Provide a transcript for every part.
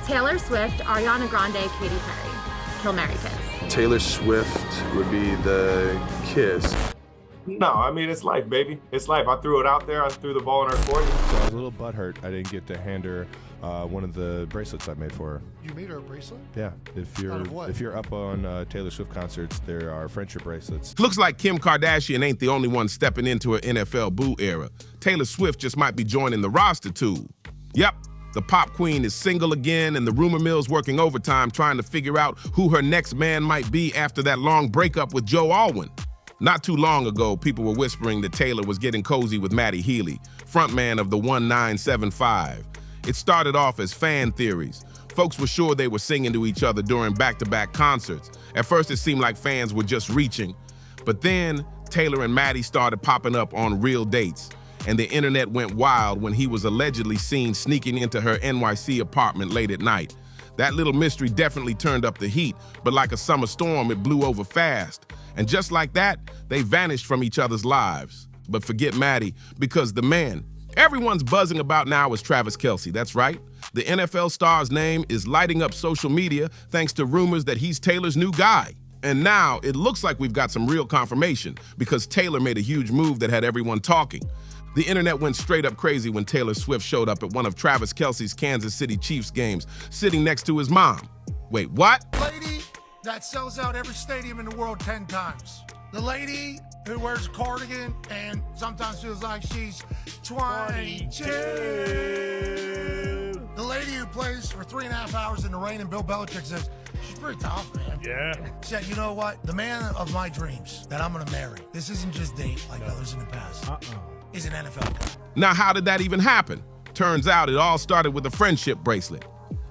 Taylor Swift, Ariana Grande, Katy Perry. Kill, marry, kiss. Taylor Swift would be the kiss. No, I mean, it's life, baby. It's life. I threw it out there. I threw the ball in her court. So I was a little butthurt I didn't get to hand her one of the bracelets I made for her. You made her a bracelet? Yeah. If you're up on Taylor Swift concerts, there are friendship bracelets. Looks like Kim Kardashian ain't the only one stepping into her NFL boo era. Taylor Swift just might be joining the roster too. Yep. The pop queen is single again, and the rumor mill's working overtime trying to figure out who her next man might be after that long breakup with Joe Alwyn. Not too long ago, people were whispering that Taylor was getting cozy with Matty Healy, frontman of the 1975. It started off as fan theories. Folks were sure they were singing to each other during back-to-back concerts. At first, it seemed like fans were just reaching. But then, Taylor and Matty started popping up on real dates, and the internet went wild when he was allegedly seen sneaking into her NYC apartment late at night. That little mystery definitely turned up the heat, but like a summer storm, it blew over fast. And just like that, they vanished from each other's lives. But forget Matty, because the man everyone's buzzing about now is Travis Kelce. That's right. The NFL star's name is lighting up social media thanks to rumors that he's Taylor's new guy. And now it looks like we've got some real confirmation because Taylor made a huge move that had everyone talking. The internet went straight up crazy when Taylor Swift showed up at one of Travis Kelce's Kansas City Chiefs games, sitting next to his mom. Wait, what? Lady that sells out every stadium in the world 10 times. The lady who wears a cardigan and sometimes feels like she's 22. The lady who plays for 3.5 hours in the rain and Bill Belichick says, she's pretty tough, man. Yeah. She said, you know what? The man of my dreams that I'm gonna marry, this isn't just date like others in the past. Is an NFL guy. Now, how did that even happen? Turns out it all started with a friendship bracelet.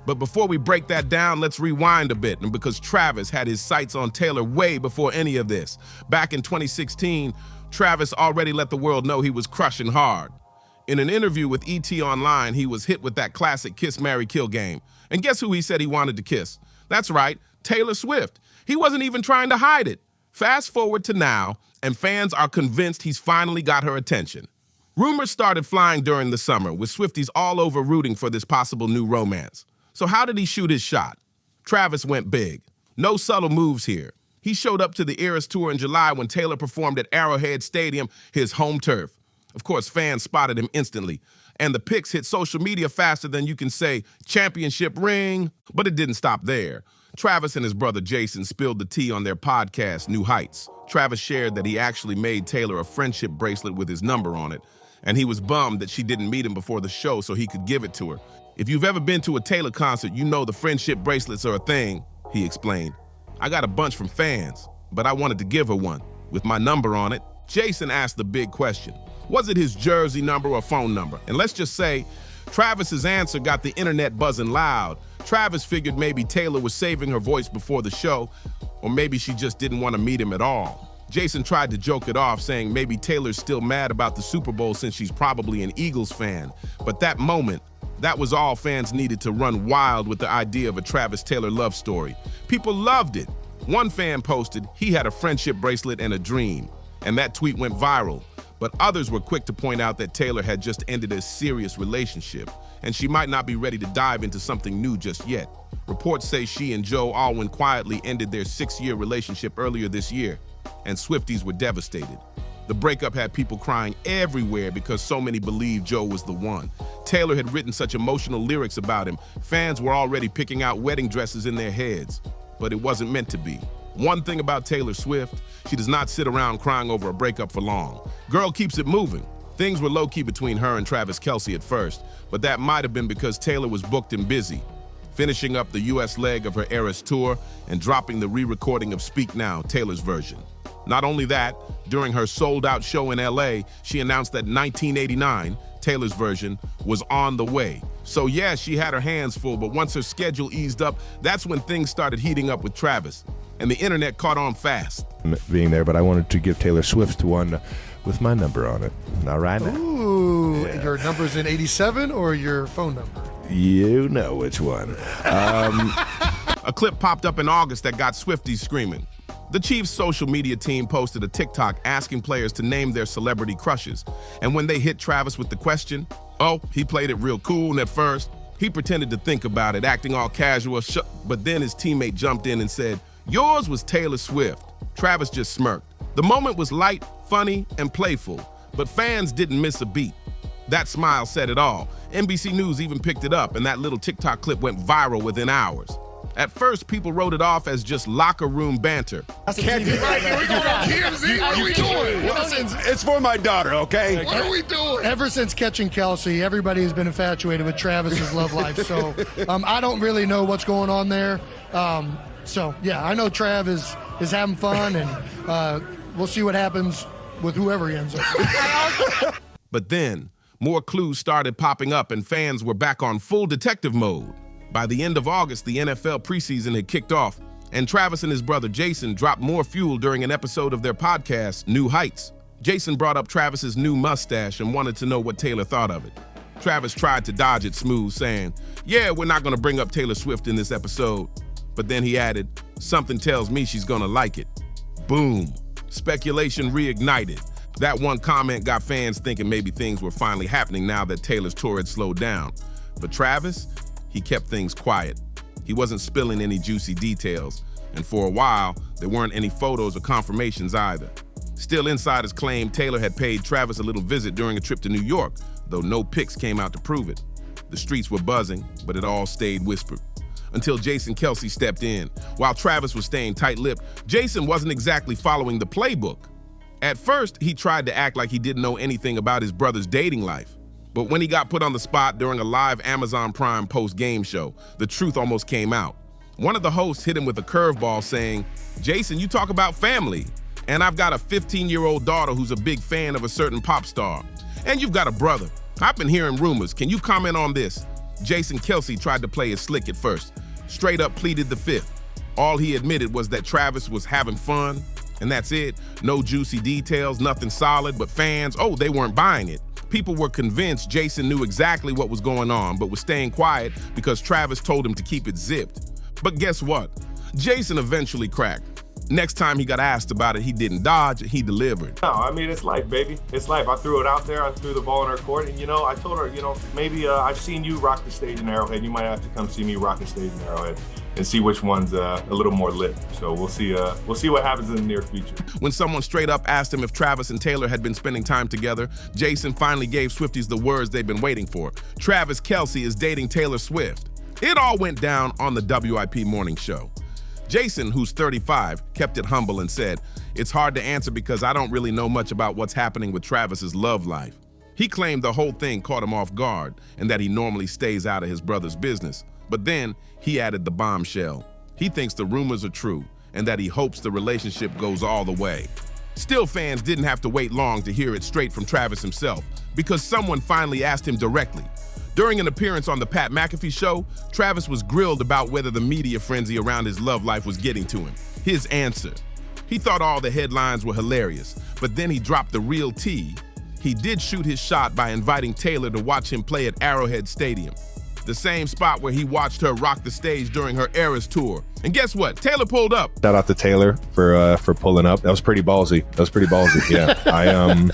But before we break that down, let's rewind a bit, and because Travis had his sights on Taylor way before any of this. Back in 2016, Travis already let the world know he was crushing hard. In an interview with ET Online, he was hit with that classic kiss, marry, kill game. And guess who he said he wanted to kiss? That's right, Taylor Swift. He wasn't even trying to hide it. Fast forward to now, and fans are convinced he's finally got her attention. Rumors started flying during the summer, with Swifties all over rooting for this possible new romance. So how did he shoot his shot? Travis went big. No subtle moves here. He showed up to the Eras Tour in July when Taylor performed at Arrowhead Stadium, his home turf. Of course, fans spotted him instantly, and the pics hit social media faster than you can say championship ring, but it didn't stop there. Travis and his brother Jason spilled the tea on their podcast, New Heights. Travis shared that he actually made Taylor a friendship bracelet with his number on it, and he was bummed that she didn't meet him before the show so he could give it to her. If you've ever been to a Taylor concert, you know the friendship bracelets are a thing, he explained. I got a bunch from fans, but I wanted to give her one with my number on it. Jason asked the big question. Was it his jersey number or phone number? And let's just say, Travis's answer got the internet buzzing loud. Travis figured maybe Taylor was saving her voice before the show, or maybe she just didn't want to meet him at all. Jason tried to joke it off, saying maybe Taylor's still mad about the Super Bowl since she's probably an Eagles fan. But that moment, that was all fans needed to run wild with the idea of a Travis Taylor love story. People loved it. One fan posted he had a friendship bracelet and a dream, and that tweet went viral. But others were quick to point out that Taylor had just ended a serious relationship, and she might not be ready to dive into something new just yet. Reports say she and Joe Alwyn quietly ended their 6-year relationship earlier this year, and Swifties were devastated. The breakup had people crying everywhere because so many believed Joe was the one. Taylor had written such emotional lyrics about him, fans were already picking out wedding dresses in their heads. But it wasn't meant to be. One thing about Taylor Swift, she does not sit around crying over a breakup for long. Girl keeps it moving. Things were low-key between her and Travis Kelce at first, but that might have been because Taylor was booked and busy, finishing up the US leg of her Eras tour and dropping the re-recording of Speak Now, Taylor's version. Not only that, during her sold-out show in LA, she announced that 1989, Taylor's version, was on the way. So yeah, she had her hands full, but once her schedule eased up, that's when things started heating up with Travis. And the internet caught on fast. Being there, but I wanted to give Taylor Swift one with my number on it. All right now. Ooh, yeah. Your number's in 87 or your phone number? You know which one. A clip popped up in August that got Swifties screaming. The Chiefs' social media team posted a TikTok asking players to name their celebrity crushes. And when they hit Travis with the question, oh, he played it real cool at first. He pretended to think about it, acting all casual, but then his teammate jumped in and said, "Yours was Taylor Swift." Travis just smirked. The moment was light, funny, and playful, but fans didn't miss a beat. That smile said it all. NBC News even picked it up, and that little TikTok clip went viral within hours. At first, people wrote it off as just locker room banter. Can't be right. We're going on TMZ. What are we doing? Listen, it's for my daughter, okay? What are we doing? Ever since catching Kelce, everybody has been infatuated with Travis's love life. So I don't really know what's going on there. Yeah, I know Trav is having fun, and we'll see what happens with whoever he ends up. But then, more clues started popping up, and fans were back on full detective mode. By the end of August, the NFL preseason had kicked off, and Travis and his brother Jason dropped more fuel during an episode of their podcast, New Heights. Jason brought up Travis's new mustache and wanted to know what Taylor thought of it. Travis tried to dodge it smooth, saying, "Yeah, we're not going to bring up Taylor Swift in this episode." But then he added, "Something tells me she's going to like it." Boom. Speculation reignited. That one comment got fans thinking maybe things were finally happening now that Taylor's tour had slowed down. But Travis, he kept things quiet. He wasn't spilling any juicy details, and for a while, there weren't any photos or confirmations either. Still, insiders claimed Taylor had paid Travis a little visit during a trip to New York, though no pics came out to prove it. The streets were buzzing, but it all stayed whispered. Until Jason Kelce stepped in. While Travis was staying tight-lipped, Jason wasn't exactly following the playbook. At first, he tried to act like he didn't know anything about his brother's dating life. But when he got put on the spot during a live Amazon Prime post-game show, the truth almost came out. One of the hosts hit him with a curveball saying, "Jason, you talk about family, and I've got a 15-year-old daughter who's a big fan of a certain pop star. And you've got a brother. I've been hearing rumors. Can you comment on this?" Jason Kelce tried to play it slick at first, straight up pleaded the fifth. All he admitted was that Travis was having fun, and that's it. No juicy details, nothing solid, but fans, they weren't buying it. People were convinced Jason knew exactly what was going on, but was staying quiet because Travis told him to keep it zipped. But guess what? Jason eventually cracked. Next time he got asked about it, he didn't dodge, he delivered. No, I mean, it's life, baby. It's life. I threw it out there. I threw the ball in her court, and, I told her, maybe I've seen you rock the stage in Arrowhead. You might have to come see me rock the stage in Arrowhead and see which one's a little more lit. So we'll see what happens in the near future. When someone straight up asked him if Travis and Taylor had been spending time together, Jason finally gave Swifties the words they've been waiting for. Travis Kelce is dating Taylor Swift. It all went down on the WIP morning show. Jason, who's 35, kept it humble and said, "It's hard to answer because I don't really know much about what's happening with Travis's love life." He claimed the whole thing caught him off guard and that he normally stays out of his brother's business. But then he added the bombshell. He thinks the rumors are true and that he hopes the relationship goes all the way. Still, fans didn't have to wait long to hear it straight from Travis himself because someone finally asked him directly. During an appearance on the Pat McAfee show, Travis was grilled about whether the media frenzy around his love life was getting to him. His answer: he thought all the headlines were hilarious, but then he dropped the real tea. He did shoot his shot by inviting Taylor to watch him play at Arrowhead Stadium, the same spot where he watched her rock the stage during her Eras tour. And guess what? Taylor pulled up. Shout out to Taylor for pulling up. That was pretty ballsy. Yeah.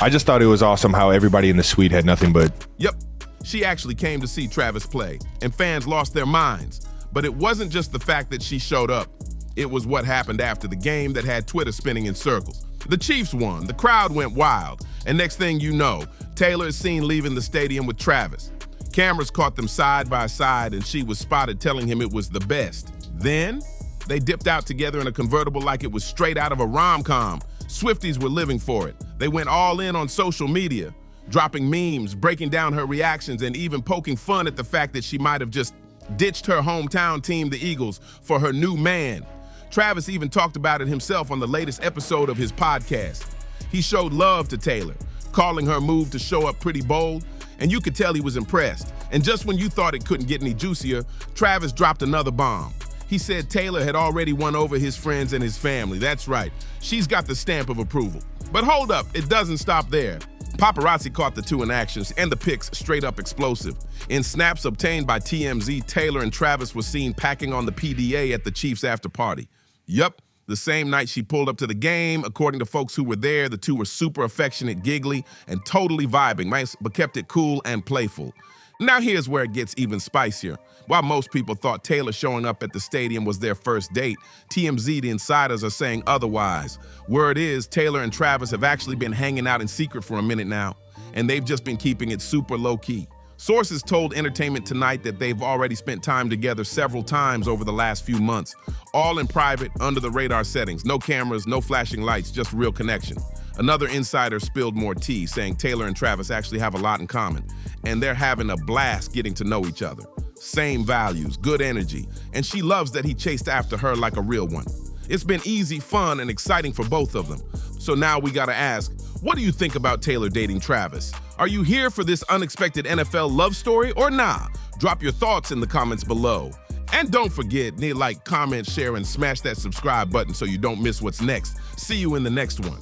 I just thought it was awesome how everybody in the suite had nothing but... Yep. She actually came to see Travis play, and fans lost their minds. But it wasn't just the fact that she showed up. It was what happened after the game that had Twitter spinning in circles. The Chiefs won, the crowd went wild, and next thing you know, Taylor is seen leaving the stadium with Travis. Cameras caught them side by side, and she was spotted telling him it was the best. Then, they dipped out together in a convertible like it was straight out of a rom-com. Swifties were living for it. They went all in on social media, dropping memes, breaking down her reactions, and even poking fun at the fact that she might have just ditched her hometown team, the Eagles, for her new man. Travis even talked about it himself on the latest episode of his podcast. He showed love to Taylor, calling her move to show up pretty bold, and you could tell he was impressed. And just when you thought it couldn't get any juicier, Travis dropped another bomb. He said Taylor had already won over his friends and his family. That's right. She's got the stamp of approval. But hold up, it doesn't stop there. Paparazzi caught the two in action, and the pics straight up explosive. In snaps obtained by TMZ, Taylor and Travis were seen packing on the PDA at the Chiefs after party. Yup, the same night she pulled up to the game. According to folks who were there, the two were super affectionate, giggly, and totally vibing, but kept it cool and playful. Now here's where it gets even spicier. While most people thought Taylor showing up at the stadium was their first date, TMZ, the insiders, are saying otherwise. Word is, Taylor and Travis have actually been hanging out in secret for a minute now, and they've just been keeping it super low-key. Sources told Entertainment Tonight that they've already spent time together several times over the last few months, all in private, under-the-radar settings. No cameras, no flashing lights, just real connection. Another insider spilled more tea, saying Taylor and Travis actually have a lot in common, and they're having a blast getting to know each other. Same values, good energy, and she loves that he chased after her like a real one. It's been easy, fun, and exciting for both of them. So now we gotta ask, what do you think about Taylor dating Travis? Are you here for this unexpected NFL love story or nah? Drop your thoughts in the comments below. And don't forget, like, comment, share, and smash that subscribe button so you don't miss what's next. See you in the next one.